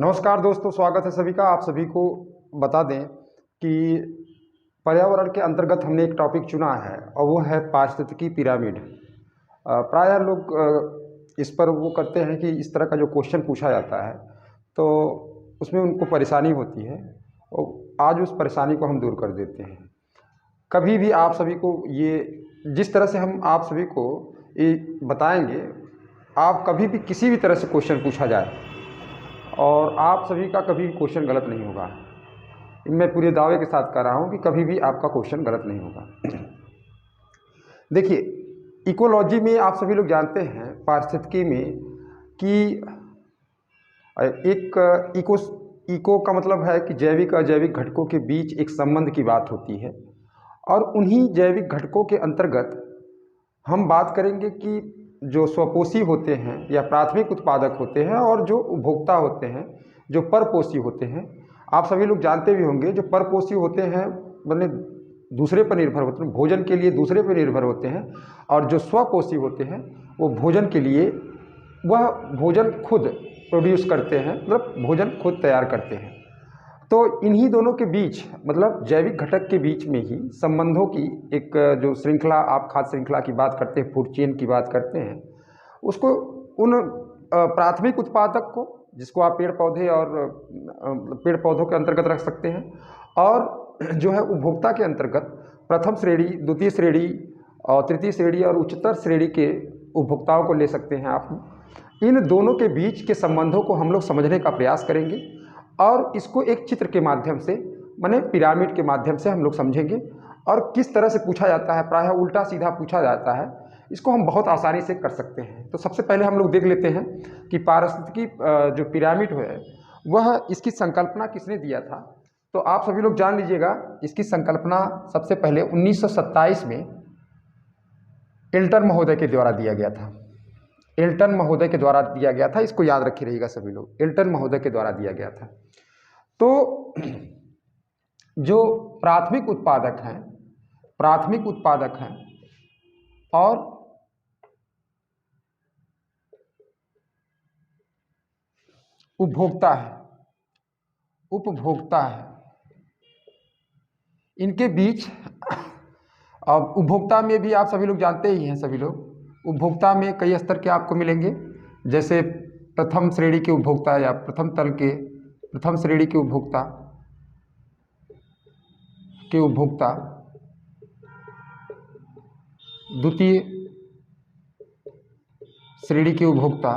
नमस्कार दोस्तों, स्वागत है सभी का। आप सभी को बता दें कि पर्यावरण के अंतर्गत हमने एक टॉपिक चुना है और वो है पारिस्थितिकी पिरामिड। प्रायः लोग इस पर वो करते हैं कि इस तरह का जो क्वेश्चन पूछा जाता है तो उसमें उनको परेशानी होती है और आज उस परेशानी को हम दूर कर देते हैं। कभी भी आप सभी को ये जिस तरह से हम आप सभी को ये बताएंगे, आप कभी भी किसी भी तरह से क्वेश्चन पूछा जाए और आप सभी का कभी भी क्वेश्चन गलत नहीं होगा। मैं पूरे दावे के साथ कह रहा हूँ कि कभी भी आपका क्वेश्चन गलत नहीं होगा। देखिए, इकोलॉजी में आप सभी लोग जानते हैं, पारिस्थितिकी में, कि एक इको का मतलब है कि जैविक अजैविक घटकों के बीच एक संबंध की बात होती है। और उन्हीं जैविक घटकों के अंतर्गत हम बात करेंगे कि जो स्वपोषी होते हैं या प्राथमिक उत्पादक होते हैं और जो उपभोक्ता होते हैं, जो परपोषी होते हैं। आप सभी लोग जानते भी होंगे, जो परपोषी होते हैं मतलब दूसरे पर निर्भर होते हैं, भोजन के लिए दूसरे पर निर्भर होते हैं, और जो स्वपोषी होते हैं वो भोजन के लिए वह भोजन खुद प्रोड्यूस करते हैं, मतलब भोजन खुद तैयार करते हैं। तो इन्हीं दोनों के बीच, मतलब जैविक घटक के बीच में ही संबंधों की एक जो श्रृंखला, आप खाद्य श्रृंखला की बात करते हैं, फूड चेन की बात करते हैं, उसको उन प्राथमिक उत्पादक को, जिसको आप पेड़ पौधे और पेड़ पौधों के अंतर्गत रख सकते हैं, और जो है उपभोक्ता के अंतर्गत प्रथम श्रेणी, द्वितीय श्रेणी और तृतीय श्रेणी और उच्चतर श्रेणी के उपभोक्ताओं को ले सकते हैं आप। इन दोनों के बीच के संबंधों को हम लोग समझने का प्रयास करेंगे और इसको एक चित्र के माध्यम से, माने पिरामिड के माध्यम से हम लोग समझेंगे। और किस तरह से पूछा जाता है, प्रायः उल्टा सीधा पूछा जाता है, इसको हम बहुत आसानी से कर सकते हैं। तो सबसे पहले हम लोग देख लेते हैं कि पारिस्थितिकी जो पिरामिड है वह इसकी संकल्पना किसने दिया था। तो आप सभी लोग जान लीजिएगा, इसकी संकल्पना सबसे पहले 1927 में एल्टन महोदय के द्वारा दिया गया था। एल्टन महोदय के द्वारा दिया गया था, इसको याद रखे रहिएगा सभी लोग, एल्टन महोदय के द्वारा दिया गया था। तो जो प्राथमिक उत्पादक हैं और उपभोक्ता है, इनके बीच, अब उपभोक्ता में भी आप सभी लोग जानते ही हैं, सभी लोग उपभोक्ता में कई स्तर के आपको मिलेंगे, जैसे प्रथम श्रेणी के उपभोक्ता या प्रथम श्रेणी के उपभोक्ता द्वितीय श्रेणी के उपभोक्ता,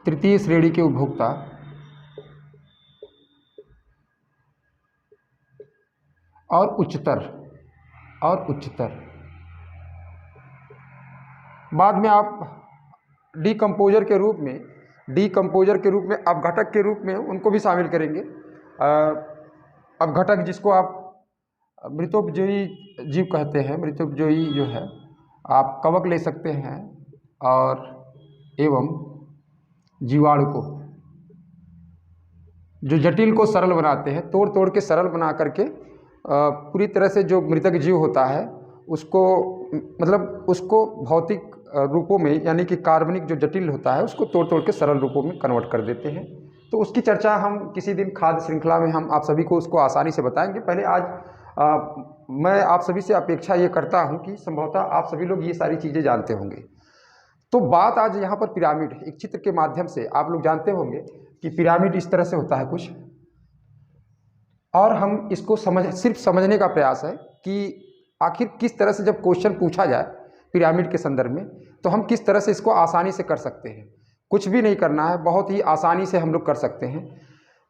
तृतीय श्रेणी के उपभोक्ता और उच्चतर। बाद में आप डीकम्पोजर के रूप में अपघटक के रूप में उनको भी शामिल करेंगे। अपघटक जिसको आप मृतोपजोयी जीव कहते हैं, मृतोपजोयी जो है, आप कवक ले सकते हैं और एवं जीवाणु को, जो जटिल को सरल बनाते हैं, तोड़ के सरल बना करके पूरी तरह से जो मृतक जीव होता है उसको, मतलब उसको भौतिक रूपों में, यानी कि कार्बनिक जो जटिल होता है उसको तोड़ के सरल रूपों में कन्वर्ट कर देते हैं। तो उसकी चर्चा हम किसी दिन खाद्य श्रृंखला में हम आप सभी को उसको आसानी से बताएंगे। पहले आज मैं आप सभी से अपेक्षा ये करता हूँ कि संभवतः आप सभी लोग ये सारी चीज़ें जानते होंगे। तो बात आज यहाँ पर पिरामिड, एक चित्र के माध्यम से आप लोग जानते होंगे कि पिरामिड इस तरह से होता है कुछ, और हम इसको सिर्फ समझने का प्रयास है कि आखिर किस तरह से जब क्वेश्चन पूछा जाए पिरामिड के संदर्भ में तो हम किस तरह से इसको आसानी से कर सकते हैं। कुछ भी नहीं करना है, बहुत ही आसानी से हम लोग कर सकते हैं।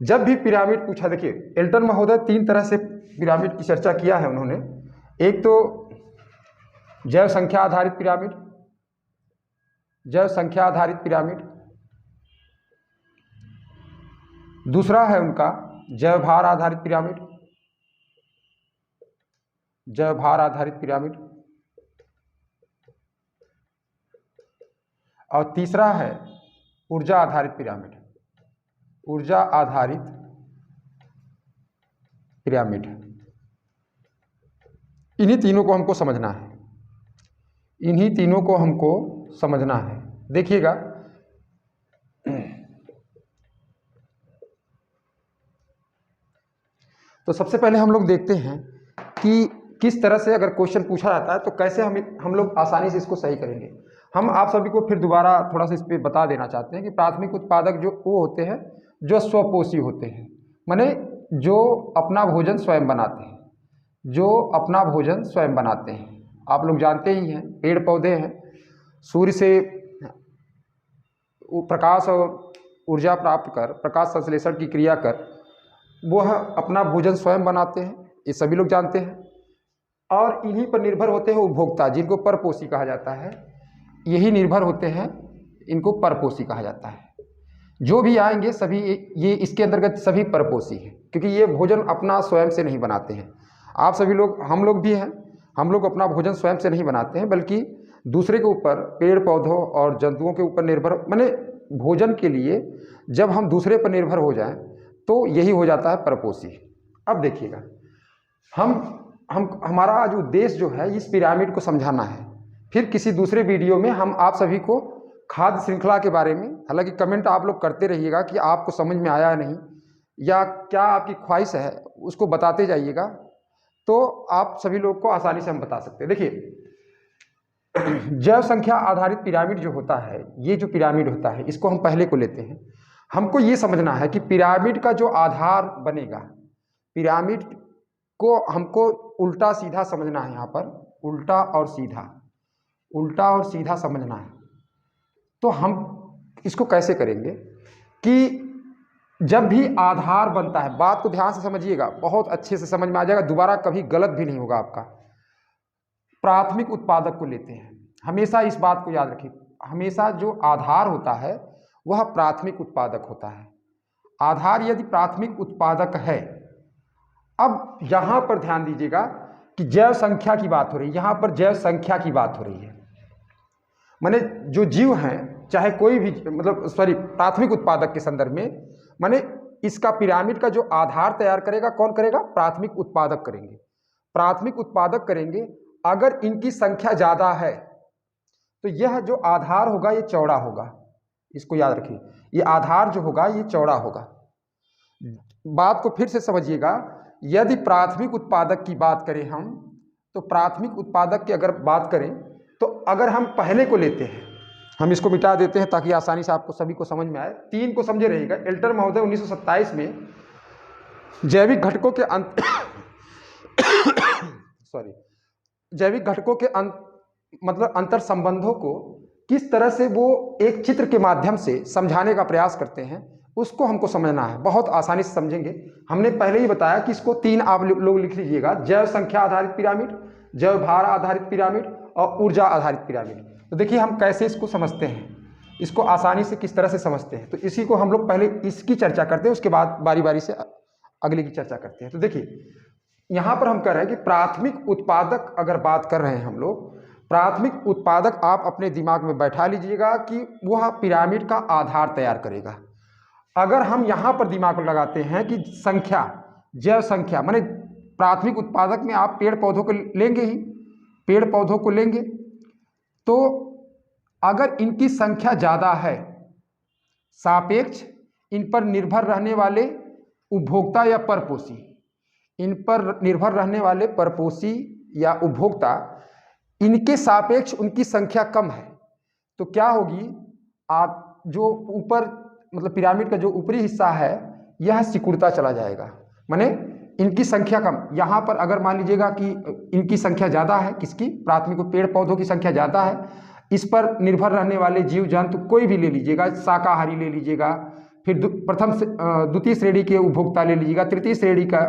जब भी पिरामिड पूछा, देखिए एल्टन महोदय 3 तरह से पिरामिड की चर्चा किया है उन्होंने। एक तो जैव संख्या आधारित पिरामिड, दूसरा है उनका जैव भार आधारित पिरामिड, और तीसरा है ऊर्जा आधारित पिरामिड। इन्हीं तीनों को हमको समझना है। देखिएगा, तो सबसे पहले हम लोग देखते हैं कि किस तरह से अगर क्वेश्चन पूछा जाता है तो कैसे हम लोग आसानी से इसको सही करेंगे। हम आप सभी को फिर दोबारा थोड़ा सा इस पर बता देना चाहते हैं कि प्राथमिक उत्पादक जो वो होते हैं जो स्वपोषी होते हैं, माने जो अपना भोजन स्वयं बनाते हैं, जो अपना भोजन स्वयं बनाते हैं। आप लोग जानते ही हैं, पेड़ पौधे हैं, सूर्य से प्रकाश और ऊर्जा प्राप्त कर, प्रकाश संश्लेषण की क्रिया कर वह अपना भोजन स्वयं बनाते हैं, ये सभी लोग जानते हैं। और इन्हीं पर निर्भर होते हैं उपभोक्ता, जिनको परपोषी कहा जाता है। यही निर्भर होते हैं, इनको परपोषी कहा जाता है। जो भी आएंगे सभी ये इसके अंतर्गत सभी परपोषी हैं, क्योंकि ये भोजन अपना स्वयं से नहीं बनाते हैं। आप सभी लोग, हम लोग भी हैं, हम लोग अपना भोजन स्वयं से नहीं बनाते हैं, बल्कि दूसरे के ऊपर, पेड़ पौधों और जंतुओं के ऊपर निर्भर, माने भोजन के लिए जब हम दूसरे पर निर्भर हो जाएं तो यही हो जाता है परपोषी। अब देखिएगा, हमारा जो उद्देश्य जो है इस पिरामिड को समझाना है। फिर किसी दूसरे वीडियो में हम आप सभी को खाद्य श्रृंखला के बारे में, हालांकि कमेंट आप लोग करते रहिएगा कि आपको समझ में आया नहीं या क्या आपकी ख्वाहिश है, उसको बताते जाइएगा, तो आप सभी लोग को आसानी से हम बता सकते हैं। देखिए, जैव संख्या आधारित पिरामिड जो होता है, ये जो पिरामिड होता है इसको हम पहले को लेते हैं। हमको ये समझना है कि पिरामिड का जो आधार बनेगा, पिरामिड को हमको उल्टा सीधा समझना है। यहाँ पर उल्टा और सीधा, उल्टा और सीधा समझना है। तो हम इसको कैसे करेंगे कि जब भी आधार बनता है, बात को ध्यान से समझिएगा, बहुत अच्छे से समझ में आ जाएगा, दोबारा कभी गलत भी नहीं होगा आपका। प्राथमिक उत्पादक को लेते हैं, हमेशा इस बात को याद रखिए, हमेशा जो आधार होता है वह प्राथमिक उत्पादक होता है। आधार यदि प्राथमिक उत्पादक है, अब यहाँ पर ध्यान दीजिएगा कि जैव संख्या की बात हो रही है, यहाँ पर जैव संख्या की बात हो रही है। माने जो जीव हैं, चाहे कोई भी, मतलब प्राथमिक उत्पादक के संदर्भ में, माने इसका पिरामिड का जो आधार तैयार करेगा कौन करेगा? प्राथमिक उत्पादक करेंगे। प्राथमिक उत्पादक करेंगे। अगर इनकी संख्या ज़्यादा है तो यह जो आधार होगा ये चौड़ा होगा, इसको याद रखिए, ये आधार जो होगा ये चौड़ा होगा। बात को फिर से समझिएगा, यदि प्राथमिक उत्पादक की बात करें हम, तो प्राथमिक उत्पादक की अगर बात करें तो अगर हम पहले को लेते हैं, हम इसको मिटा देते हैं ताकि आसानी से आपको सभी को समझ में आए। 3 को समझे रहिएगा। एल्टर महोदय 1927 में जैविक घटकों के जैविक घटकों के मतलब अंतर संबंधों को किस तरह से वो एक चित्र के माध्यम से समझाने का प्रयास करते हैं, उसको हमको समझना है। बहुत आसानी से समझेंगे। हमने पहले ही बताया कि इसको 3 आप लोग लिख लीजिएगा: जैव संख्या आधारित पिरामिड, जैव भार आधारित पिरामिड और ऊर्जा आधारित पिरामिड। तो देखिए हम कैसे इसको समझते हैं, इसको आसानी से किस तरह से समझते हैं, तो इसी को हम लोग पहले इसकी चर्चा करते हैं, उसके बाद बारी बारी से अगले की चर्चा करते हैं। तो देखिए यहाँ पर हम कह रहे हैं कि प्राथमिक उत्पादक अगर बात कर रहे हैं हम लोग, प्राथमिक उत्पादक आप अपने दिमाग में बैठा लीजिएगा कि वह पिरामिड का आधार तैयार करेगा। अगर हम यहाँ पर दिमाग लगाते हैं कि संख्या, जैव संख्या, माने प्राथमिक उत्पादक में आप पेड़ पौधों को लेंगे ही, पेड़ पौधों को लेंगे, तो अगर इनकी संख्या ज़्यादा है, सापेक्ष इन पर निर्भर रहने वाले उपभोक्ता या परपोषी, इन पर निर्भर रहने वाले परपोषी या उपभोक्ता, इनके सापेक्ष उनकी संख्या कम है, तो क्या होगी? आप जो ऊपर, मतलब पिरामिड का जो ऊपरी हिस्सा है यह सिकुड़ता चला जाएगा, माने इनकी संख्या कम। यहाँ पर अगर मान लीजिएगा कि इनकी संख्या ज़्यादा है, किसकी? प्राथमिक पेड़ पौधों की संख्या ज़्यादा है, इस पर निर्भर रहने वाले जीव जंतु कोई भी ले लीजिएगा, शाकाहारी ले लीजिएगा, फिर द्वितीय श्रेणी के उपभोक्ता ले लीजिएगा, तृतीय श्रेणी का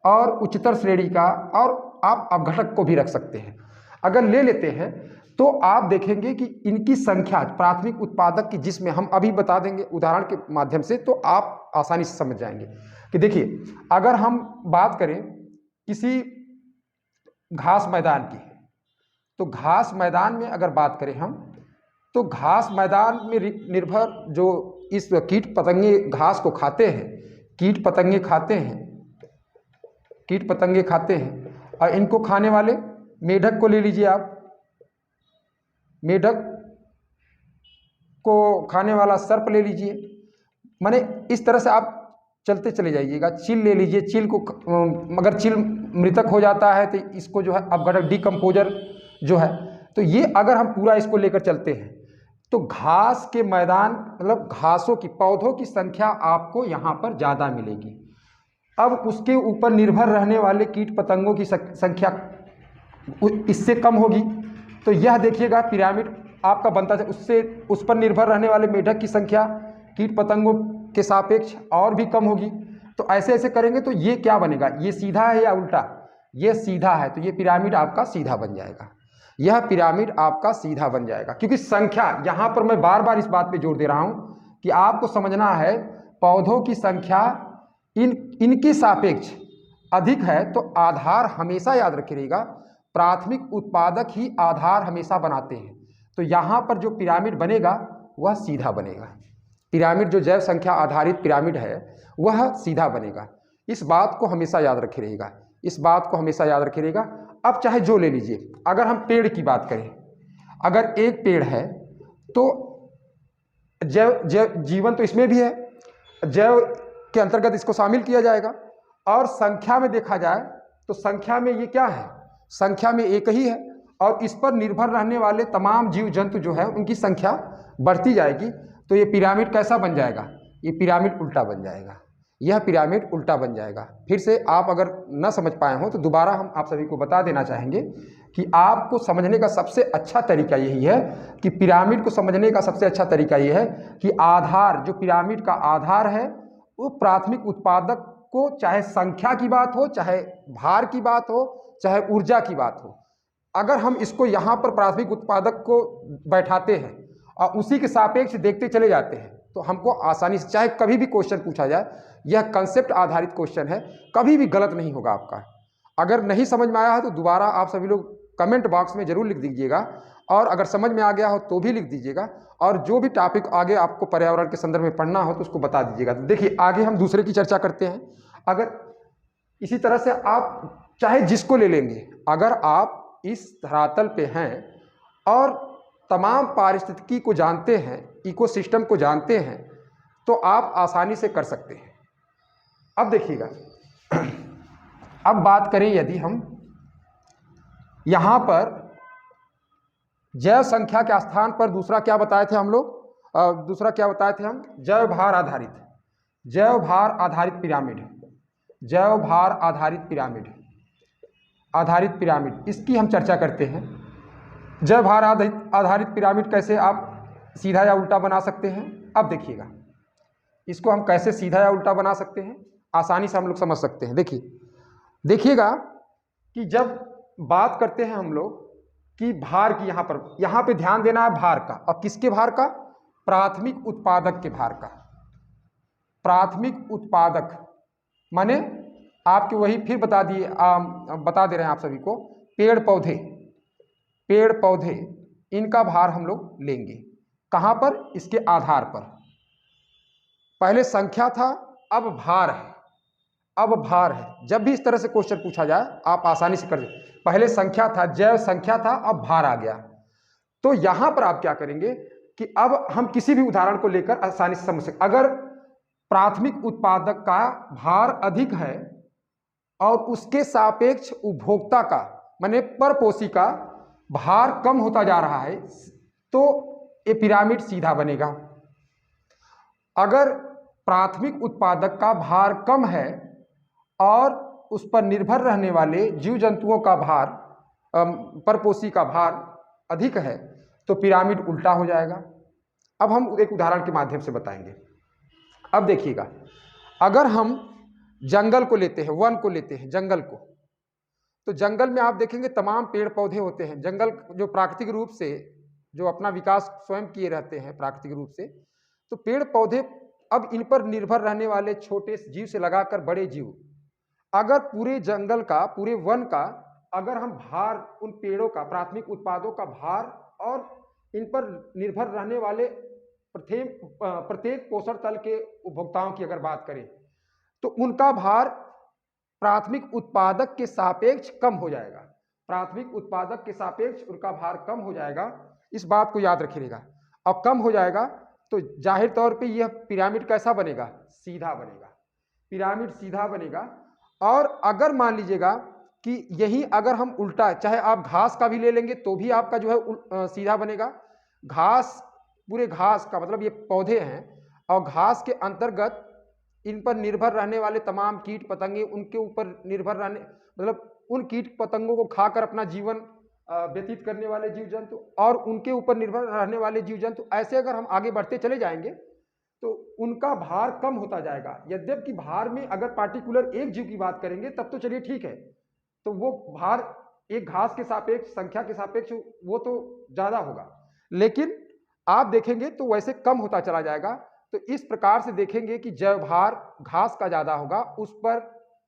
और उच्चतर श्रेणी का, और आप अपघटक को भी रख सकते हैं। अगर ले लेते हैं तो आप देखेंगे कि इनकी संख्या प्राथमिक उत्पादक की, जिसमें हम अभी बता देंगे उदाहरण के माध्यम से, तो आप आसानी से समझ जाएंगे कि देखिए अगर हम बात करें किसी घास मैदान की, तो घास मैदान में अगर बात करें हम, तो घास मैदान में निर्भर जो इस कीट पतंगे घास को खाते हैं, कीट पतंगे खाते हैं, कीट पतंगे खाते हैं, और इनको खाने वाले मेढक को ले लीजिए आप, मेढक को खाने वाला सर्प ले लीजिए, माने इस तरह से आप चलते चले जाइएगा। चील ले लीजिए, चील को अगर चील मृतक हो जाता है तो इसको जो है अपघटक डिकम्पोजर जो है, तो ये अगर हम पूरा इसको लेकर चलते हैं तो घास के मैदान मतलब घासों की पौधों की संख्या आपको यहाँ पर ज़्यादा मिलेगी। अब उसके ऊपर निर्भर रहने वाले कीट पतंगों की संख्या इससे कम होगी। तो यह देखिएगा पिरामिड आपका बनता है, उससे उस पर निर्भर रहने वाले मेढक की संख्या कीट पतंगों के सापेक्ष और भी कम होगी। तो ऐसे ऐसे करेंगे तो ये क्या बनेगा, ये सीधा है या उल्टा, ये सीधा है, तो ये पिरामिड आपका सीधा बन जाएगा। यह पिरामिड आपका सीधा बन जाएगा, क्योंकि संख्या यहाँ पर मैं बार बार इस बात पे जोर दे रहा हूँ कि आपको समझना है पौधों की संख्या इनके सापेक्ष अधिक है तो आधार हमेशा याद रखिएगा, प्राथमिक उत्पादक ही आधार हमेशा बनाते हैं। तो यहाँ पर जो पिरामिड बनेगा वह सीधा बनेगा। पिरामिड जो जैव संख्या आधारित पिरामिड है वह सीधा बनेगा। इस बात को हमेशा याद रखे रहेगा, इस बात को हमेशा याद रखे रहेगा। अब चाहे जो ले लीजिए, अगर हम पेड़ की बात करें, अगर एक पेड़ है तो जैव जीवन तो इसमें भी है, जैव के अंतर्गत इसको शामिल किया जाएगा। और संख्या में देखा जाए तो संख्या में ये क्या है, संख्या में एक ही है, और इस पर निर्भर रहने वाले तमाम जीव जंतु जो है उनकी संख्या बढ़ती जाएगी। तो ये पिरामिड कैसा बन जाएगा, ये पिरामिड उल्टा बन जाएगा, यह पिरामिड उल्टा बन जाएगा। फिर से आप अगर न समझ पाए हो तो दोबारा हम आप सभी को बता देना चाहेंगे कि आपको समझने का सबसे अच्छा तरीका यही है कि पिरामिड को समझने का सबसे अच्छा तरीका यह है कि आधार, जो पिरामिड का आधार है वो प्राथमिक उत्पादक को, चाहे संख्या की बात हो, चाहे भार की बात हो, चाहे ऊर्जा की बात हो, अगर हम इसको यहाँ पर प्राथमिक उत्पादक को बैठाते हैं और उसी के सापेक्ष देखते चले जाते हैं तो हमको आसानी से, चाहे कभी भी क्वेश्चन पूछा जाए, यह कंसेप्ट आधारित क्वेश्चन है, कभी भी गलत नहीं होगा आपका। अगर नहीं समझ में आया है तो दोबारा आप सभी लोग कमेंट बॉक्स में जरूर लिख दीजिएगा, और अगर समझ में आ गया हो तो भी लिख दीजिएगा, और जो भी टॉपिक आगे आपको पर्यावरण के संदर्भ में पढ़ना हो तो उसको बता दीजिएगा। तो देखिए आगे हम दूसरे की चर्चा करते हैं। अगर इसी तरह से आप चाहे जिसको ले लेंगे, अगर आप इस धरातल पे हैं और तमाम पारिस्थितिकी को जानते हैं, इकोसिस्टम को जानते हैं, तो आप आसानी से कर सकते हैं। अब देखिएगा, अब बात करें यदि हम यहाँ पर जैव संख्या के स्थान पर दूसरा क्या बताए थे हम लोग, दूसरा क्या बताए थे हम, जैव भार आधारित, जैव भार आधारित पिरामिड, जैव भार आधारित पिरामिड, आधारित पिरामिड, इसकी हम चर्चा करते हैं। जैव भार आधारित पिरामिड कैसे आप सीधा या उल्टा बना सकते हैं। अब देखिएगा इसको हम कैसे सीधा या उल्टा बना सकते हैं, आसानी से हम लोग समझ सकते हैं। देखिएगा कि जब बात करते हैं हम लोग कि भार की, यहाँ पे ध्यान देना है भार का, और किसके भार का, प्राथमिक उत्पादक के भार का। प्राथमिक उत्पादक माने आपके वही फिर बता दे रहे हैं आप सभी को, पेड़ पौधे इनका भार हम लोग लेंगे। कहाँ पर, इसके आधार पर। पहले संख्या था, अब भार है, अब भार है। जब भी इस तरह से क्वेश्चन पूछा जाए आप आसानी से कर दे। पहले संख्या था, जैव संख्या था, अब भार आ गया। तो यहां पर आप क्या करेंगे कि अब हम किसी भी उदाहरण को लेकर आसानी से समझ सकते। अगर प्राथमिक उत्पादक का भार अधिक है और उसके सापेक्ष उपभोक्ता का माने परपोषी का भार कम होता जा रहा है, तो ये पिरामिड सीधा बनेगा। अगर प्राथमिक उत्पादक का भार कम है और उस पर निर्भर रहने वाले जीव जंतुओं का भार, परपोषी का भार अधिक है, तो पिरामिड उल्टा हो जाएगा। अब हम एक उदाहरण के माध्यम से बताएंगे। अब देखिएगा, अगर हम जंगल को लेते हैं, वन को लेते हैं, जंगल को, तो जंगल में आप देखेंगे तमाम पेड़ पौधे होते हैं। जंगल जो प्राकृतिक रूप से जो अपना विकास स्वयं किए रहते हैं प्राकृतिक रूप से, तो पेड़ पौधे अब इन पर निर्भर रहने वाले छोटे जीव से लगाकर बड़े जीव, अगर पूरे जंगल का, पूरे वन का, अगर हम भार उन पेड़ों का, प्राथमिक उत्पादों का भार और इन पर निर्भर रहने वाले प्रत्येक पोषण तल के उपभोक्ताओं की अगर बात करें, तो उनका भार प्राथमिक उत्पादक के सापेक्ष कम हो जाएगा। प्राथमिक उत्पादक के सापेक्ष उनका भार कम हो जाएगा। इस बात को याद रखिएगा। अब कम हो जाएगा तो जाहिर तौर पे यह पिरामिड कैसा बनेगा, सीधा बनेगा। पिरामिड सीधा बनेगा। और अगर मान लीजिएगा कि यही अगर हम उल्टा, चाहे आप घास का भी ले लेंगे तो भी आपका जो है सीधा बनेगा। घास, पूरे घास का मतलब ये पौधे हैं और घास के अंतर्गत इन पर निर्भर रहने वाले तमाम कीट पतंगे, उनके ऊपर निर्भर रहने मतलब उन कीट पतंगों को खाकर अपना जीवन व्यतीत करने वाले जीव जंतु और उनके ऊपर निर्भर रहने वाले जीव जंतु, ऐसे अगर हम आगे बढ़ते चले जाएंगे तो उनका भार कम होता जाएगा। यद्यपि भार में अगर पार्टिकुलर एक जीव की बात करेंगे तब तो चलिए ठीक है, तो वो भार एक घास के सापेक्ष, संख्या के सापेक्ष वो तो ज्यादा होगा, लेकिन आप देखेंगे तो वैसे कम होता चला जाएगा। तो इस प्रकार से देखेंगे कि जब भार घास का ज्यादा होगा, उस पर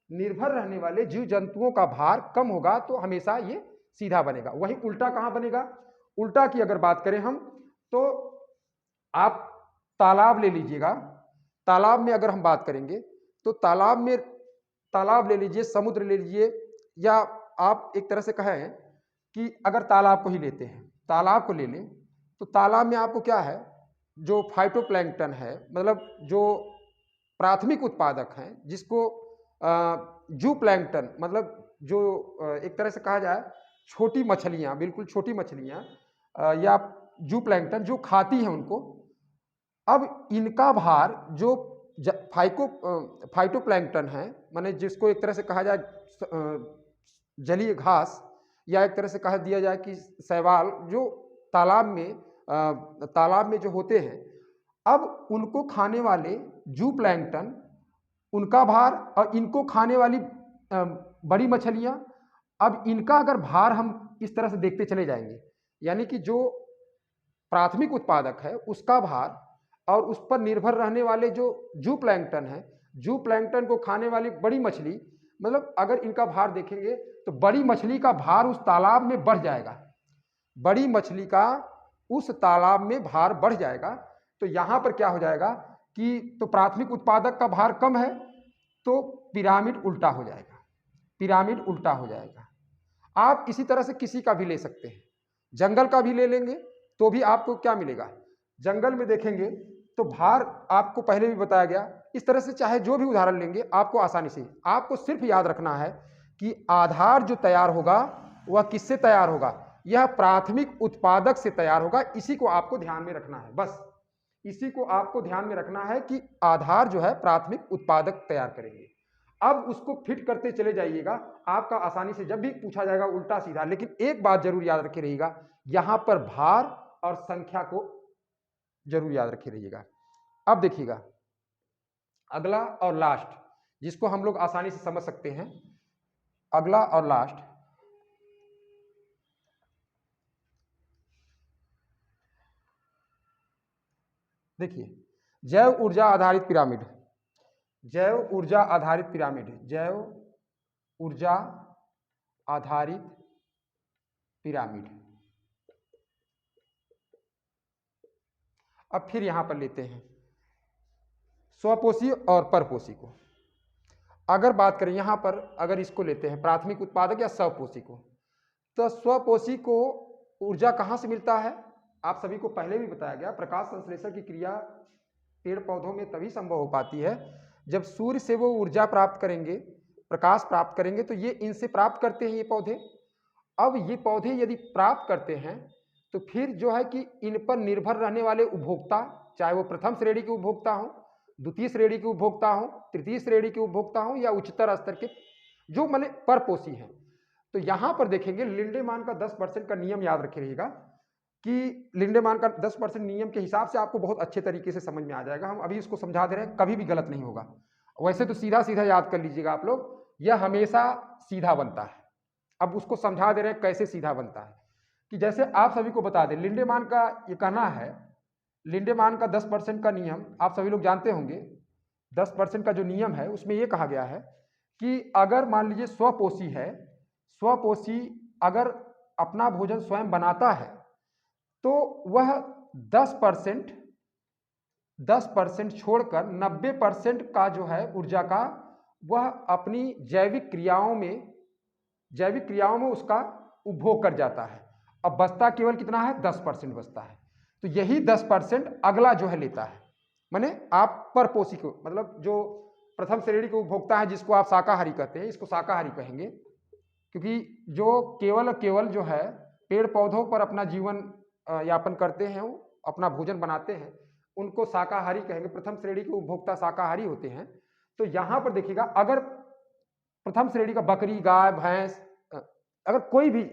निर्भर रहने वाले जीव जंतुओं का भार कम होगा, तो हमेशा ये सीधा बनेगा। वही उल्टा कहां बनेगा? उल्टा की अगर बात करें हम, तो आप तालाब ले लीजिएगा। तालाब में अगर हम बात करेंगे तो तालाब में, तालाब ले लीजिए, समुद्र ले लीजिए, या आप एक तरह से कहें कि अगर तालाब को ही लेते हैं, तालाब को ले लें, तो तालाब में आपको क्या है, जो फाइटोप्लैंक्टन है, मतलब जो प्राथमिक उत्पादक हैं, जिसको जू प्लैंक्टन, मतलब जो एक तरह से कहा जाए छोटी मछलियां, बिल्कुल छोटी मछलियां, या जू प्लैंक्टन जो खाती हैं उनको, अब इनका भार जो फाइटोप्लैंक्टन है, माने जिसको एक तरह से कहा जाए जलीय घास, या एक तरह से कहा दिया जाए कि शैवाल, जो तालाब में जो होते हैं, अब उनको खाने वाले जू प्लैंक्टन, उनका भार, और इनको खाने वाली बड़ी मछलियां, अब इनका अगर भार हम इस तरह से देखते चले जाएंगे, यानी कि जो प्राथमिक उत्पादक है उसका भार और उस पर निर्भर रहने वाले जो जू प्लैंक्टन है, जू प्लैंक्टन को खाने वाली बड़ी मछली, मतलब अगर इनका भार देखेंगे तो बड़ी मछली का भार उस तालाब में बढ़ जाएगा, बड़ी मछली का उस तालाब में भार बढ़ जाएगा। तो यहां पर क्या हो जाएगा कि तो प्राथमिक उत्पादक का भार कम है, तो पिरामिड उल्टा हो जाएगा, पिरामिड उल्टा हो जाएगा। आप इसी तरह से किसी का भी ले सकते हैं, जंगल का भी ले लेंगे तो भी आपको क्या मिलेगा, जंगल में देखेंगे तो भार आपको पहले भी बताया गया, इस तरह से चाहे जो भी उदाहरण लेंगे आपको आसानी से, आपको सिर्फ याद रखना है कि आधार जो तैयार होगा वह किससे तैयार होगा, यह प्राथमिक उत्पादक से तैयार होगा। इसी को आपको ध्यान में रखना है, बस इसी को आपको ध्यान में रखना है कि आधार जो है प्राथमिक उत्पादक तैयार करेंगे। अब उसको फिट करते चले जाइएगा, आपका आसानी से जब भी पूछा जाएगा उल्टा सीधा, लेकिन एक बात जरूर याद रखे रहिएगा, यहां पर भार और संख्या को जरूर याद रखे रहिएगा। अब देखिएगा अगला और लास्ट, जिसको हम लोग आसानी से समझ सकते हैं, अगला और लास्ट, देखिए जैव ऊर्जा आधारित पिरामिड, जैव ऊर्जा आधारित पिरामिड, जैव ऊर्जा आधारित पिरामिड। अब फिर यहां पर लेते हैं स्वपोषी और परपोषी को। अगर बात करें यहां पर, अगर इसको लेते हैं प्राथमिक उत्पादक या स्वपोषी को, तो स्वपोषी को ऊर्जा कहां से मिलता है? आप सभी को पहले भी बताया गया, प्रकाश संश्लेषण की क्रिया पेड़ पौधों में तभी संभव हो पाती है जब सूर्य से वो ऊर्जा प्राप्त करेंगे, प्रकाश प्राप्त करेंगे, तो ये इनसे प्राप्त करते हैं ये पौधे। अब ये पौधे यदि प्राप्त करते हैं तो फिर जो है कि इन पर निर्भर रहने वाले उपभोक्ता, चाहे वो प्रथम श्रेणी के उपभोक्ता हो, द्वितीय श्रेणी के उपभोक्ता हो, तृतीय श्रेणी के उपभोक्ता हो, या उच्चतर स्तर के जो माने परपोषी हैं, तो यहां पर देखेंगे लिंडेमान का 10% का नियम याद रखे रहिएगा कि लिंडेमान का 10% नियम के हिसाब से आपको बहुत अच्छे तरीके से समझ में आ जाएगा। हम अभी इसको समझा दे रहे हैं, कभी भी गलत नहीं होगा। वैसे तो सीधा सीधा याद कर लीजिएगा आप लोग, यह हमेशा सीधा बनता है। अब उसको समझा दे रहे हैं कैसे सीधा बनता है, कि जैसे आप सभी को बता दें, लिंडेमान का ये कहना है, लिंडेमान का 10% का नियम आप सभी लोग जानते होंगे। 10% का जो नियम है उसमें यह कहा गया है कि अगर मान लीजिए स्वपोषी है, स्वपोषी अगर अपना भोजन स्वयं बनाता है तो वह 10% छोड़कर 90% का जो है ऊर्जा का, वह अपनी जैविक क्रियाओं में उसका उपभोग कर जाता है। अब बचता केवल कितना है? 10% बचता है। तो यही 10% अगला जो है लेता है, माने आप परपोषी को, मतलब जो प्रथम श्रेणी के उपभोक्ता है जिसको आप शाकाहारी कहते हैं, इसको शाकाहारी कहेंगे, क्योंकि जो केवल केवल जो है पेड़ पौधों पर अपना जीवन यापन करते हैं, वो अपना भोजन बनाते हैं, उनको शाकाहारी कहेंगे। प्रथम श्रेणी के उपभोक्ता शाकाहारी होते हैं। तो यहाँ पर देखिएगा, अगर प्रथम श्रेणी का बकरी, गाय, भैंस, अगर कोई भी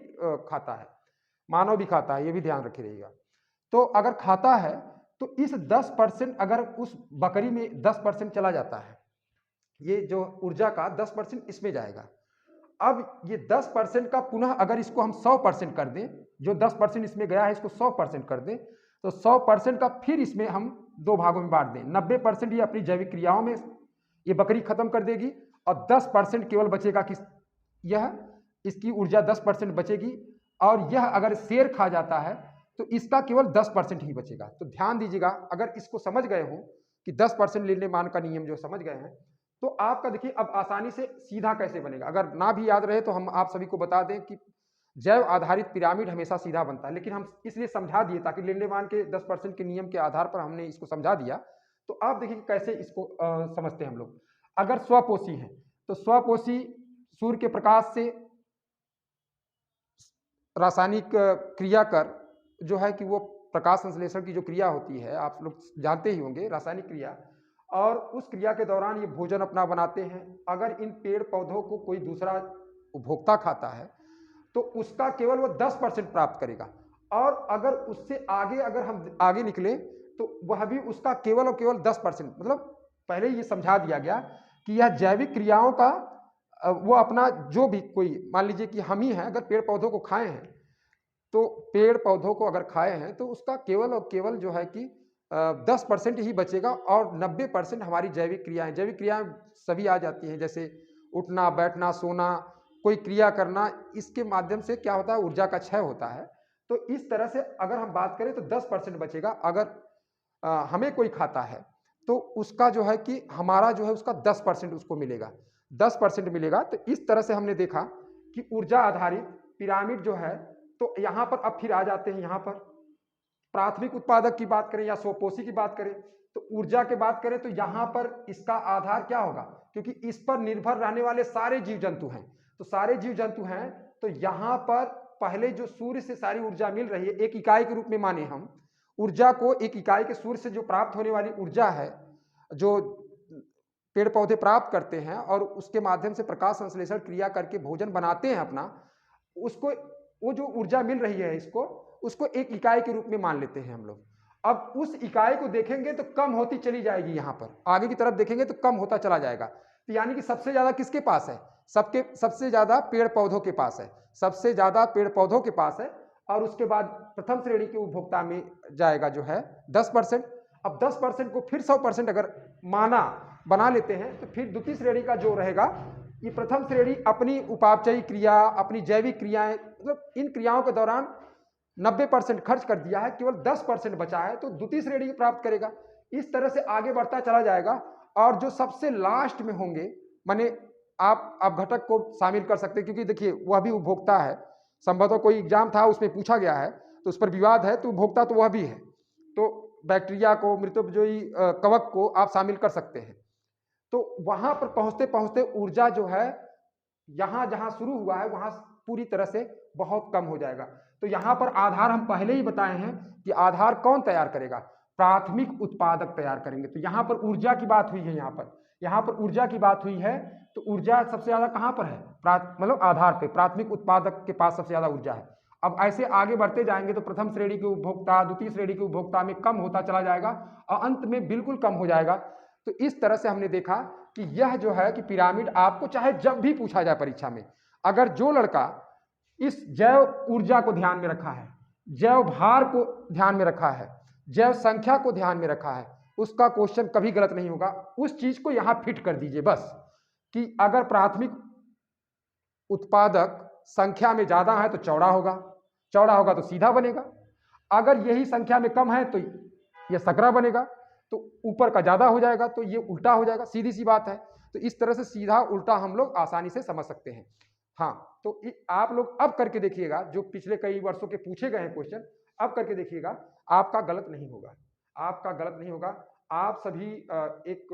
खाता है, मानव भी खाता है, ये भी ध्यान रखे रहिएगा, तो अगर खाता है तो इस 10% अगर उस बकरी में 10% चला जाता है, ये जो ऊर्जा का 10% इसमें जाएगा। अब ये 10% का पुनः अगर इसको हम 100% कर दें, जो 10% इसमें गया है इसको 100% कर दें, तो 100% का फिर इसमें हम दो भागों में बांट दें। 90% ये अपनी जैविक क्रियाओं में ये बकरी खत्म कर देगी और 10% केवल बचेगा कि यह इसकी ऊर्जा 10% बचेगी, और यह अगर शेर खा जाता है तो इसका केवल 10% ही बचेगा। तो ध्यान दीजिएगा, अगर इसको समझ गए हो कि 10% लिंडे का नियम जो समझ गए हैं, तो आपका देखिए अब आसानी से सीधा कैसे बनेगा। अगर ना भी याद रहे तो हम आप सभी को बता दें कि जैव आधारित पिरामिड हमेशा सीधा बनता है, लेकिन हम इसलिए समझा दिए ताकि लिंडेमान के 10% के नियम के आधार पर हमने इसको समझा दिया। तो आप देखिए कैसे इसको समझते हैं हम लोग। अगर स्वपोषी है तो स्वपोषी सूर्य के प्रकाश से रासायनिक क्रिया कर जो है कि वो प्रकाश संश्लेषण की जो क्रिया होती है, आप लोग जानते ही होंगे, रासायनिक क्रिया, और उस क्रिया के दौरान ये भोजन अपना बनाते हैं। अगर इन पेड़ पौधों को कोई दूसरा उपभोक्ता खाता है तो उसका केवल वो 10% प्राप्त करेगा, और अगर उससे आगे अगर हम आगे निकले तो वह भी उसका केवल और केवल 10%, मतलब पहले ये समझा दिया गया कि यह जैविक क्रियाओं का वो अपना जो भी कोई, मान लीजिए कि हम ही हैं, अगर पेड़ पौधों को खाए हैं तो पेड़ पौधों को अगर खाए हैं तो उसका केवल और केवल जो है कि 10% ही बचेगा, और 90% हमारी जैविक क्रियाएं सभी आ जाती हैं, जैसे उठना, बैठना, सोना, कोई क्रिया करना, इसके माध्यम से क्या होता है, ऊर्जा का क्षय होता है। तो इस तरह से अगर हम बात करें तो 10% बचेगा। अगर हमें कोई खाता है तो उसका जो है कि हमारा जो है उसका 10% उसको मिलेगा, 10% मिलेगा। तो इस तरह से हमने देखा कि ऊर्जा आधारित पिरामिड जो है, तो यहाँ पर अब फिर आ जाते हैं, यहाँ पर प्राथमिक उत्पादक की बात करें या स्वपोषी की बात करें, तो ऊर्जा की बात करें तो यहाँ पर इसका आधार क्या होगा, क्योंकि इस पर निर्भर रहने वाले सारे जीव जंतु हैं। तो सारे जीव जंतु हैं, तो यहाँ पर पहले जो सूर्य से सारी ऊर्जा मिल रही है, एक इकाई के रूप में माने हम ऊर्जा को, एक इकाई के सूर्य से जो प्राप्त होने वाली ऊर्जा है, जो पेड़ पौधे प्राप्त करते हैं और उसके माध्यम से प्रकाश संश्लेषण क्रिया करके भोजन बनाते हैं अपना, उसको वो जो ऊर्जा मिल रही है उसको एक इकाई के रूप में मान लेते हैं हम लोग। अब उस इकाई को देखेंगे तो कम होती चली जाएगी, यहाँ पर आगे की तरफ देखेंगे तो कम होता चला जाएगा। तो यानी कि सबसे ज्यादा किसके पास है, सबसे ज्यादा पेड़ पौधों के पास है, सबसे ज्यादा पेड़ पौधों के पास है, और उसके बाद प्रथम श्रेणी के उपभोक्ता में जाएगा जो है 10%। अब 10% को फिर 100% अगर बना लेते हैं तो फिर द्वितीय श्रेणी का जो रहेगा, ये प्रथम श्रेणी अपनी उपापचयी क्रिया, अपनी जैविक क्रियाएं, मतलब इन क्रियाओं के दौरान 90% खर्च कर दिया है, केवल 10% बचा है, तो द्वितीय श्रेणी प्राप्त करेगा। इस तरह से आगे बढ़ता चला जाएगा, और जो सबसे लास्ट में होंगे, माने आप घटक को शामिल कर सकते हैं, क्योंकि देखिए वह भी उपभोक्ता है। संभवतः कोई एग्जाम था उसमें पूछा गया है तो उस पर विवाद है, तो उपभोक्ता तो वह भी है। तो बैक्टीरिया को, मृतोपयोगी कवक को आप शामिल कर सकते हैं। तो वहां पर पहुंचते पहुंचते ऊर्जा जो है यहां जहां शुरू हुआ है वहां पूरी तरह से बहुत कम हो जाएगा। तो यहां पर आधार हम पहले ही बताए हैं कि आधार कौन तैयार करेगा, प्राथमिक उत्पादक तैयार करेंगे। तो यहां पर ऊर्जा की बात हुई है, यहां पर ऊर्जा की बात हुई है, तो ऊर्जा सबसे ज्यादा कहां पर है, मतलब आधार पे, प्राथमिक उत्पादक के पास सबसे ज्यादा ऊर्जा है। अब ऐसे आगे बढ़ते जाएंगे तो प्रथम श्रेणी के उपभोक्ता, द्वितीय श्रेणी के उपभोक्ता में कम होता चला जाएगा और अंत में बिल्कुल कम हो जाएगा। तो इस तरह से हमने देखा कि यह जो है कि पिरामिड आपको चाहे जब भी पूछा जाए परीक्षा में, अगर जो लड़का इस जैव ऊर्जा को ध्यान में रखा है, जैव भार को ध्यान में रखा है, जैव संख्या को ध्यान में रखा है, उसका क्वेश्चन कभी गलत नहीं होगा। उस चीज को यहां फिट कर दीजिए बस, कि अगर प्राथमिक उत्पादक संख्या में ज्यादा है तो चौड़ा होगा तो सीधा बनेगा, अगर यही संख्या में कम है तो यह सकरा बनेगा, तो ऊपर का ज्यादा हो जाएगा तो ये उल्टा हो जाएगा, सीधी सी बात है। तो इस तरह से सीधा उल्टा हम लोग आसानी से समझ सकते हैं। हाँ, तो आप लोग अब करके देखिएगा, जो पिछले कई वर्षों के पूछे गए हैं क्वेश्चन, अब करके देखिएगा, आपका गलत नहीं होगा, आप सभी एक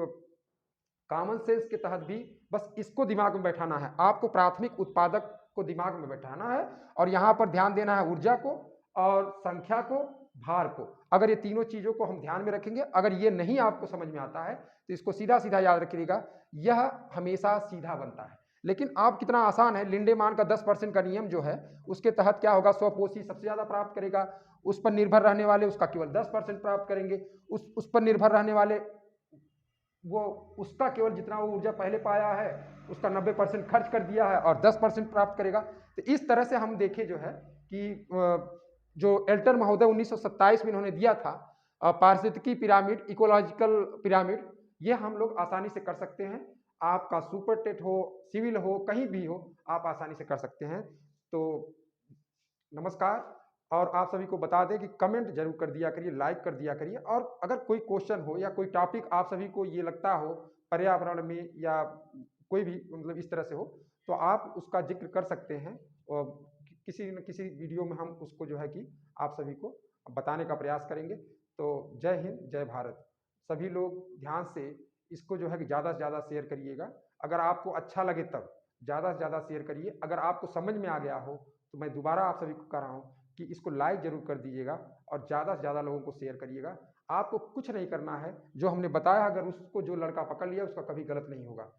कॉमन सेंस के तहत भी बस इसको दिमाग में बैठाना है। आपको प्राथमिक उत्पादक को दिमाग में बैठाना है और यहाँ पर ध्यान देना है ऊर्जा को और संख्या को, भार को। अगर ये तीनों चीज़ों को हम ध्यान में रखेंगे, अगर ये नहीं आपको समझ में आता है तो इसको सीधा सीधा याद रखिएगा, यह हमेशा सीधा बनता है। लेकिन आप कितना आसान है, लिंडेमान का 10% का नियम जो है उसके तहत क्या होगा, स्वपोषी सबसे ज़्यादा प्राप्त करेगा, उस पर निर्भर रहने वाले उसका केवल 10% प्राप्त करेंगे, उस पर निर्भर रहने वाले वो उसका केवल जितना वो ऊर्जा पहले पाया है उसका 90% खर्च कर दिया है और 10% प्राप्त करेगा। तो इस तरह से हम देखें जो है कि जो एल्टर महोदय 1927 में इन्होंने दिया था पारिस्थितिकी पिरामिड, इकोलॉजिकल पिरामिड, ये हम लोग आसानी से कर सकते हैं। आपका सुपर टेट हो, सिविल हो, कहीं भी हो, आप आसानी से कर सकते हैं। तो नमस्कार। और आप सभी को बता दें कि कमेंट जरूर कर दिया करिए, लाइक कर दिया करिए, और अगर कोई क्वेश्चन हो या कोई टॉपिक आप सभी को ये लगता हो पर्यावरण में या कोई भी मतलब इस तरह से हो तो आप उसका जिक्र कर सकते हैं और किसी न किसी वीडियो में हम उसको जो है कि आप सभी को बताने का प्रयास करेंगे। तो जय हिंद, जय भारत। सभी लोग ध्यान से इसको जो है कि ज़्यादा से ज़्यादा शेयर करिएगा। अगर आपको अच्छा लगे तब ज़्यादा से ज़्यादा शेयर करिए। अगर आपको समझ में आ गया हो तो मैं दोबारा आप सभी को कह रहा हूँ कि इसको लाइक जरूर कर दीजिएगा और ज़्यादा से ज़्यादा लोगों को शेयर करिएगा। आपको कुछ नहीं करना है, जो हमने बताया अगर उसको जो लड़का पकड़ लिया उसका कभी गलत नहीं होगा।